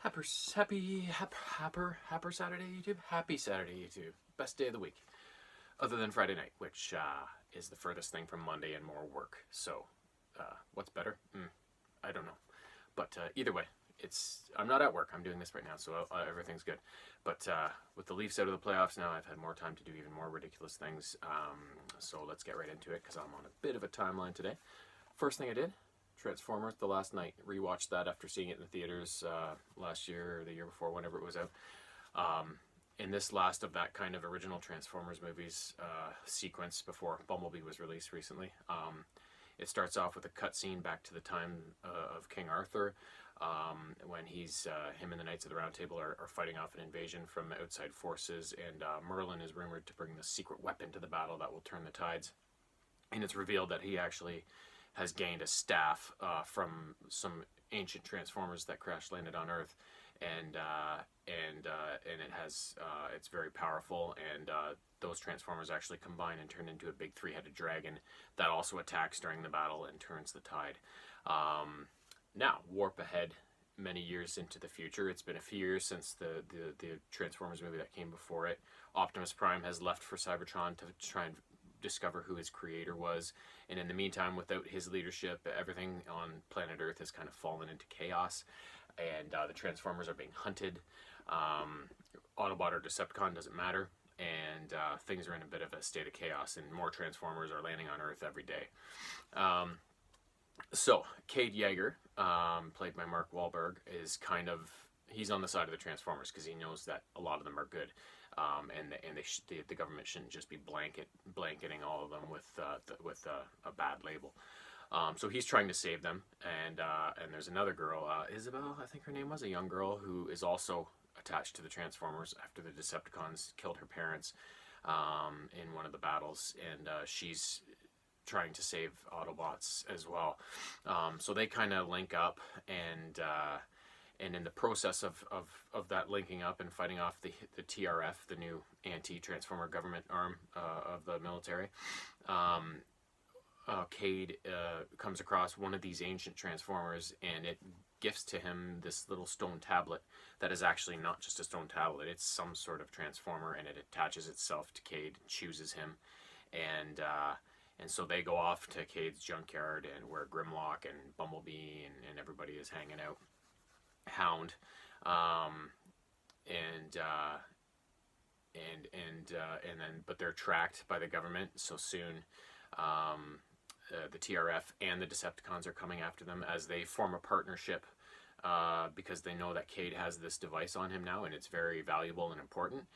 Happy Saturday, YouTube. Happy Saturday, YouTube. Best day of the week, other than Friday night, which is the furthest thing from Monday and more work. So, what's better? I don't know. But either way, I'm not at work. I'm doing this right now, so everything's good. But with the Leafs out of the playoffs now, I've had more time to do even more ridiculous things. So let's get right into it because I'm on a bit of a timeline today. First thing I did, Transformers the last night. Rewatched that after seeing it in the theaters last year or the year before, whenever it was out. In this last of that kind of original Transformers movies sequence before Bumblebee was released recently, it starts off with a cutscene back to the time of King Arthur, when him and the Knights of the Round Table are fighting off an invasion from outside forces, and Merlin is rumored to bring the secret weapon to the battle that will turn the tides. And it's revealed that he actually has gained a staff from some ancient Transformers that crash landed on Earth, and it's very powerful, and those Transformers actually combine and turn into a big three-headed dragon that also attacks during the battle and turns the tide. Now, warp ahead many years into the future. It's been a few years since the Transformers movie that came before it. Optimus Prime has left for Cybertron to try and discover who his creator was, and in the meantime, without his leadership, everything on planet Earth has kind of fallen into chaos, and the Transformers are being hunted. Autobot or Decepticon doesn't matter, and things are in a bit of a state of chaos, and more Transformers are landing on Earth every day. So Cade Yeager, played by Mark Wahlberg, he's on the side of the Transformers because he knows that a lot of them are good, and the government shouldn't just be blanketing all of them with a bad label. So he's trying to save them, and there's another girl, Isabel, I think her name was, a young girl who is also attached to the Transformers after the Decepticons killed her parents in one of the battles, and she's trying to save Autobots as well. So they kind of link up, and in the process of that linking up and fighting off the TRF, the new anti-Transformer government arm of the military, Cade comes across one of these ancient Transformers, and it gifts to him this little stone tablet that is actually not just a stone tablet. It's some sort of Transformer, and it attaches itself to Cade, chooses him, and so they go off to Cade's junkyard, and where Grimlock and Bumblebee and everybody is hanging out. Hound, but they're tracked by the government. So soon, the TRF and the Decepticons are coming after them as they form a partnership, because they know that Cade has this device on him now, and it's very valuable and important.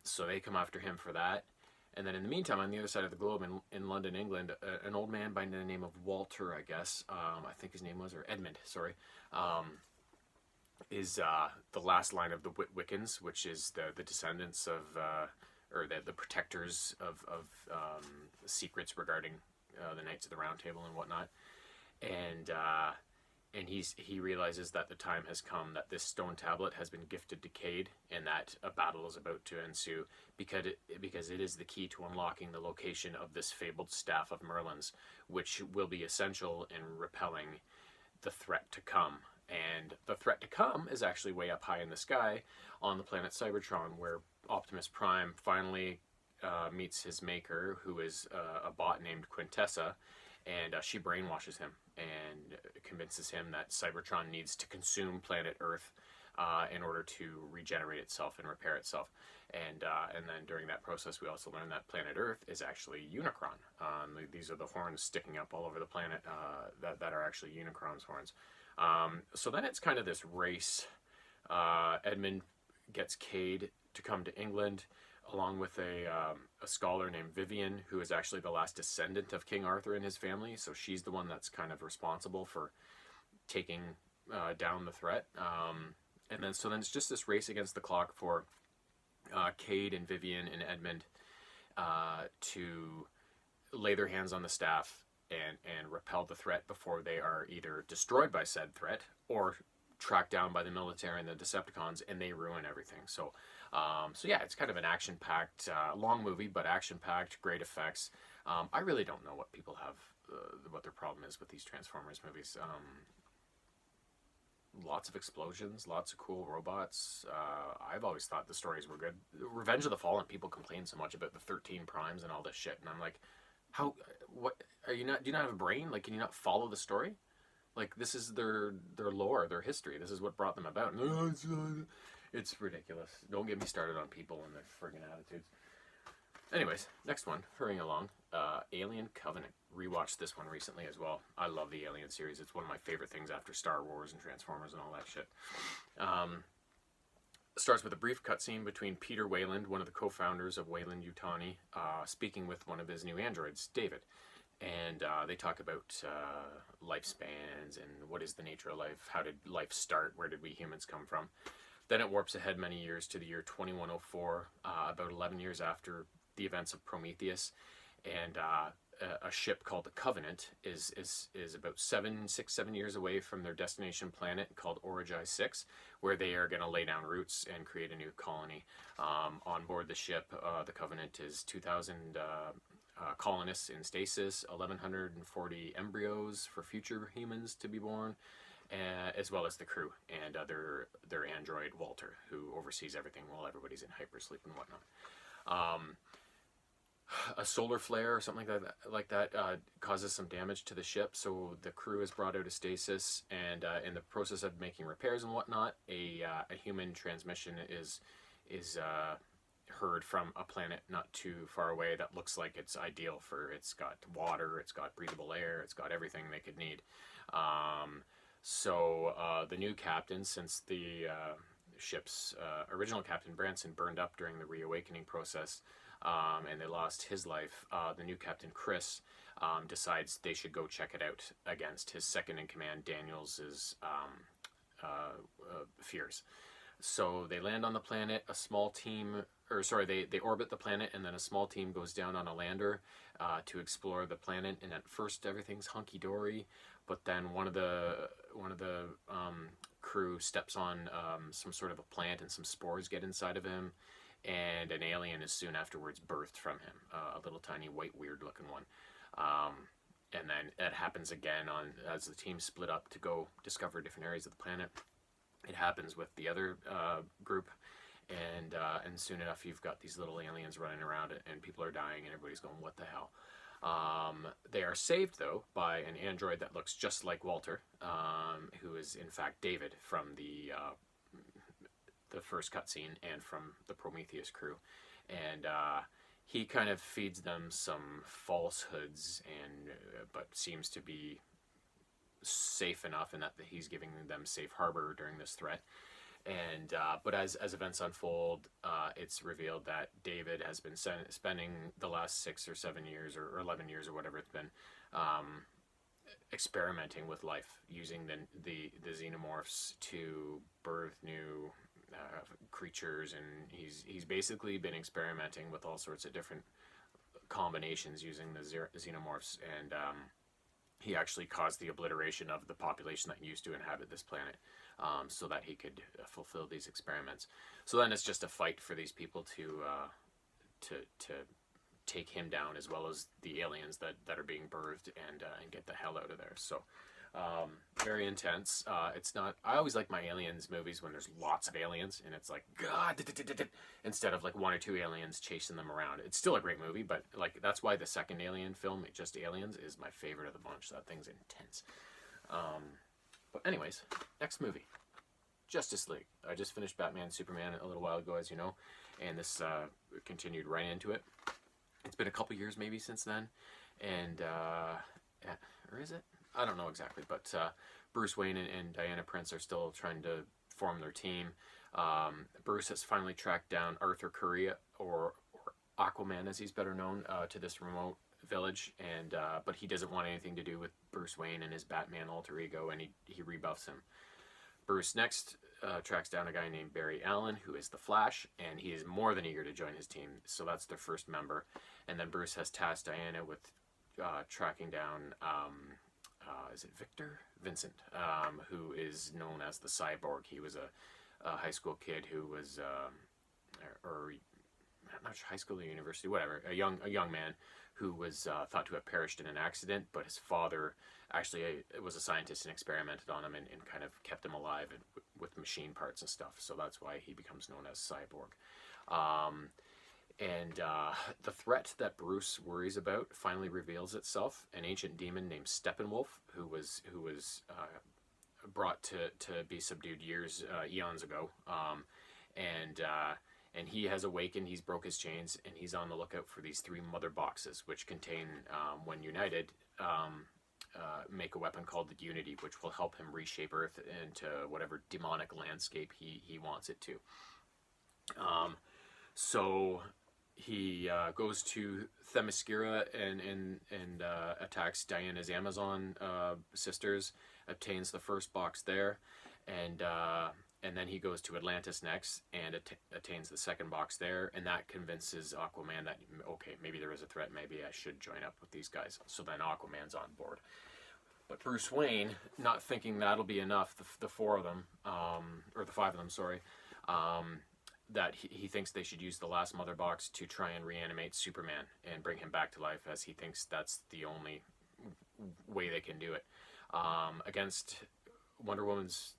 So they come after him for that. And then in the meantime, on the other side of the globe, in London, England, an old man by the name of Walter, I guess, I think his name was, or Edmund, sorry, is the last line of the Wiccans, which is the descendants of, or the protectors of secrets regarding the Knights of the Round Table and whatnot. And he realizes that the time has come, that this stone tablet has been gifted to Cade, and that a battle is about to ensue, because it is the key to unlocking the location of this fabled staff of Merlin's, which will be essential in repelling the threat to come. And the threat to come is actually way up high in the sky on the planet Cybertron, where Optimus Prime finally meets his maker, who is a bot named Quintessa, and she brainwashes him and convinces him that Cybertron needs to consume planet Earth in order to regenerate itself and repair itself. And then during that process, we also learn that planet Earth is actually Unicron. These are the horns sticking up all over the planet that are actually Unicron's horns. So then it's kind of this race. Edmund gets Cade to come to England, along with a scholar named Vivian, who is actually the last descendant of King Arthur and his family. So she's the one that's kind of responsible for taking down the threat. And then it's just this race against the clock for Cade and Vivian and Edmund to lay their hands on the staff and repel the threat before they are either destroyed by said threat or tracked down by the military and the Decepticons, and they ruin everything. So yeah, it's kind of an action-packed, long movie, but action-packed, great effects. I really don't know what people have, what their problem is with these Transformers movies. lots of explosions, lots of cool robots. I've always thought the stories were good. Revenge of the Fallen, people complain so much about the 13 primes and all this shit, and I'm like, how? What are you not? Do you not have a brain? Like, can you not follow the story? Like, this is their lore, their history. This is what brought them about. It's ridiculous. Don't get me started on people and their friggin' attitudes. Anyways, next one, hurrying along. Alien Covenant. Rewatched this one recently as well. I love the Alien series. It's one of my favorite things after Star Wars and Transformers and all that shit. Starts with a brief cutscene between Peter Wayland, one of the co-founders of Weyland-Yutani, speaking with one of his new androids, David. And they talk about lifespans and what is the nature of life, how did life start, where did we humans come from. Then it warps ahead many years to the year 2104, about 11 years after the events of Prometheus, and a ship called the Covenant is about 7 years away from their destination planet called Origi 6, where they are going to lay down roots and create a new colony. On board the ship, the Covenant is 2,000 colonists in stasis, 1,140 embryos for future humans to be born, as well as the crew and their android Walter, who oversees everything while everybody's in hypersleep and whatnot. A solar flare or something like that causes some damage to the ship, so the crew is brought out of stasis, and in the process of making repairs and whatnot, a human transmission is heard from a planet not too far away that looks like it's ideal for. It's got water, it's got breathable air, it's got everything they could need. So the new captain, since the ship's original captain Branson burned up during the reawakening process, and they lost his life, the new captain Chris decides they should go check it out against his second in command Daniels' fears. So they land on the planet. A small team, they orbit the planet, and then a small team goes down on a lander to explore the planet. And at first, everything's hunky dory, but then one of the crew steps on some sort of a plant, and some spores get inside of him, and an alien is soon afterwards birthed from him, a little tiny white weird looking one. And then it happens again as the team split up to go discover different areas of the planet. It happens with the other group, and soon enough you've got these little aliens running around, and people are dying, and everybody's going, what the hell? They are saved, though, by an android that looks just like Walter, who is in fact David from the first cutscene and from the Prometheus crew. And he kind of feeds them some falsehoods, but seems to be safe enough in that he's giving them safe harbor during this threat. And but as events unfold, it's revealed that David has been spending the last 6 or 7 years or 11 years or whatever it's been experimenting with life, using the xenomorphs to birth new creatures, and he's basically been experimenting with all sorts of different combinations using the xenomorphs, and he actually caused the obliteration of the population that used to inhabit this planet, so that he could fulfill these experiments. So then it's just a fight for these people to take him down, as well as the aliens that are being birthed, and get the hell out of there. So very intense. It's not. I always like my aliens movies when there's lots of aliens, and it's like God, instead of like 1 or 2 aliens chasing them around. It's still a great movie, but like that's why the second Alien film, Just Aliens, is my favorite of the bunch. That thing's intense. But anyways, next movie, Justice League. I just finished Batman Superman a little while ago, as you know, and this continued right into it. It's been a couple years maybe since then, and or is it? I don't know exactly, but Bruce Wayne and Diana Prince are still trying to form their team. Bruce has finally tracked down Arthur Curry, or Aquaman as he's better known, to this remote village, and but he doesn't want anything to do with Bruce Wayne and his Batman alter ego, and he rebuffs him. Bruce next tracks down a guy named Barry Allen, who is the Flash, and he is more than eager to join his team, so that's their first member. And then Bruce has tasked Diana with tracking down is it Vincent, who is known as the Cyborg. He was a high school kid who was, or I'm not sure, high school or university, whatever, a young man who was thought to have perished in an accident, but his father actually was a scientist and experimented on him and kind of kept him alive and with machine parts and stuff. So that's why he becomes known as Cyborg. The threat that Bruce worries about finally reveals itself. An ancient demon named Steppenwolf, who was brought to be subdued eons ago, and he has awakened. He's broke his chains, and he's on the lookout for these 3 mother boxes, which contain, when united, make a weapon called the Unity, which will help him reshape Earth into whatever demonic landscape he wants it to. So he goes to Themyscira and attacks Diana's Amazon sisters, obtains the first box there, and then he goes to Atlantis next and attains the second box there, and that convinces Aquaman that, okay, maybe there is a threat, maybe I should join up with these guys. So then Aquaman's on board. But Bruce Wayne, not thinking that'll be enough, the 4 of them, or the 5 of them, sorry, that he thinks they should use the last mother box to try and reanimate Superman and bring him back to life, as he thinks that's the only way they can do it. Against Wonder Woman's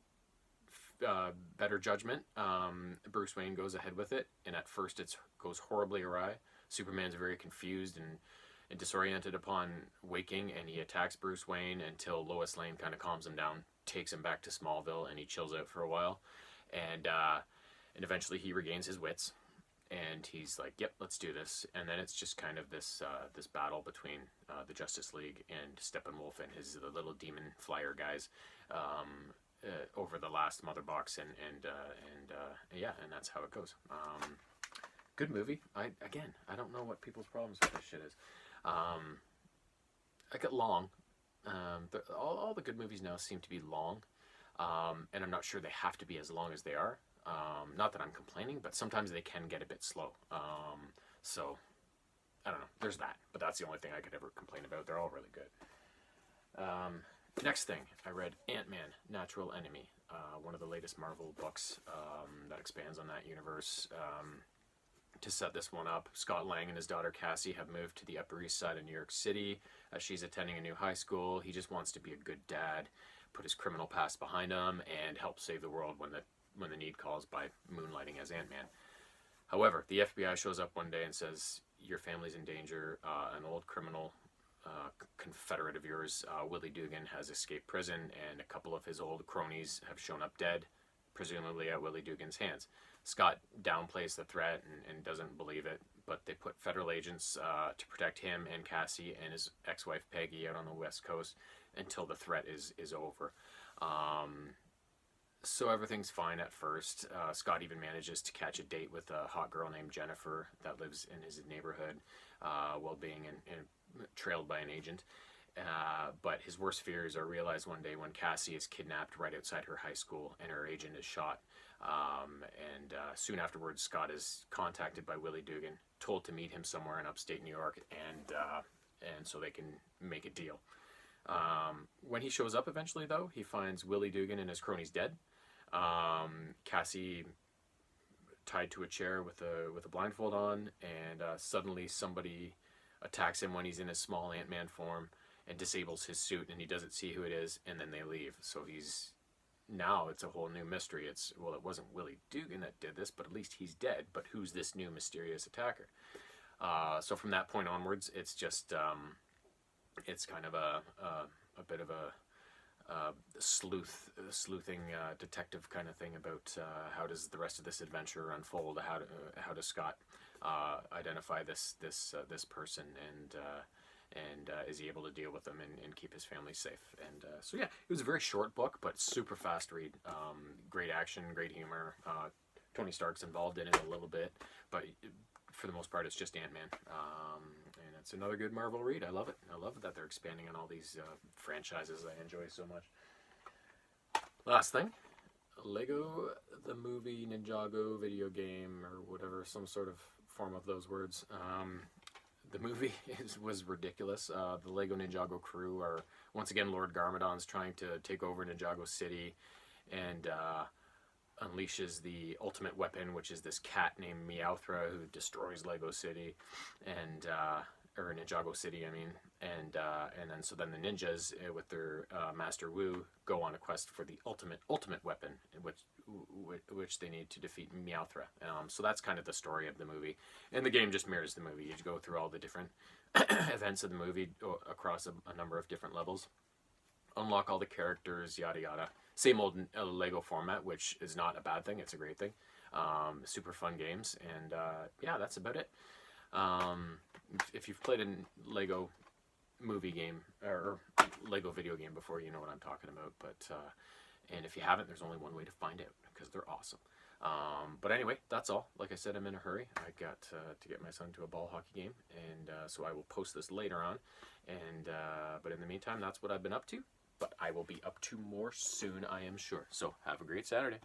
better judgment, Bruce Wayne goes ahead with it, and at first it goes horribly awry. Superman's very confused and disoriented upon waking, and he attacks Bruce Wayne until Lois Lane kind of calms him down, takes him back to Smallville, and he chills out for a while, and eventually he regains his wits, and he's like, yep, let's do this. And then it's just kind of this battle between the Justice League and Steppenwolf and the little demon flyer guys over the last mother box, and that's how it goes. Good movie. I don't know what people's problems with this shit is. I get long. All the good movies now seem to be long, and I'm not sure they have to be as long as they are. Not that I'm complaining, but sometimes they can get a bit slow. So, I don't know. There's that. But that's the only thing I could ever complain about. They're all really good. Next thing, I read Ant-Man, Natural Enemy, one of the latest Marvel books that expands on that universe. To set this one up, Scott Lang and his daughter Cassie have moved to the Upper East Side of New York City. She's attending a new high school. He just wants to be a good dad, put his criminal past behind him, and help save the world when the need calls by moonlighting as Ant-Man. However, the FBI shows up one day and says, your family's in danger. An old criminal confederate of yours, Willie Dugan, has escaped prison, and a couple of his old cronies have shown up dead, presumably at Willie Dugan's hands. Scott downplays the threat and doesn't believe it, but they put federal agents to protect him and Cassie and his ex-wife Peggy out on the West Coast until the threat is over. So everything's fine at first. Scott even manages to catch a date with a hot girl named Jennifer that lives in his neighborhood while being trailed by an agent. But his worst fears are realized one day when Cassie is kidnapped right outside her high school and her agent is shot. Soon afterwards, Scott is contacted by Willie Dugan, told to meet him somewhere in upstate New York, and so they can make a deal. When he shows up eventually, though, he finds Willie Dugan and his cronies dead. Cassie tied to a chair with a blindfold on, and suddenly somebody attacks him when he's in his small Ant-Man form and disables his suit, and he doesn't see who it is, and then they leave. So now it's a whole new mystery. It wasn't Willie Dugan that did this, but at least he's dead. But who's this new mysterious attacker? So from that point onwards, it's just it's kind of a bit of a sleuthing detective kind of thing about how does the rest of this adventure unfold? How does Scott identify this person, and is he able to deal with them and keep his family safe? And so yeah, it was a very short book, but super fast read. Great action, great humor. Tony Stark's involved in it a little bit, but for the most part, it's just Ant-Man. And it's another good Marvel read. I love it. I love that they're expanding on all these franchises I enjoy so much. Last thing, Lego the Movie Ninjago video game, or whatever, some sort of form of those words. The movie was ridiculous. The Lego Ninjago crew are, once again, Lord Garmadon's trying to take over Ninjago City, and unleashes the ultimate weapon, which is this cat named Meowthra who destroys Lego City, and or Ninjago City, I mean, and then so then the ninjas with their Master Wu go on a quest for the ultimate weapon, which they need to defeat Meowthra. So that's kind of the story of the movie, and the game just mirrors the movie. You go through all the different events of the movie across a number of different levels, unlock all the characters, yada yada. Same old Lego format, which is not a bad thing. It's a great thing. Super fun games, and yeah, that's about it. If you've played a Lego movie game or Lego video game before, you know what I'm talking about. But and if you haven't, there's only one way to find out, because they're awesome. But anyway, that's all. Like I said, I'm in a hurry. I got to get my son to a ball hockey game, and so I will post this later on. And but in the meantime, that's what I've been up to. But I will be up to more soon, I am sure. So have a great Saturday.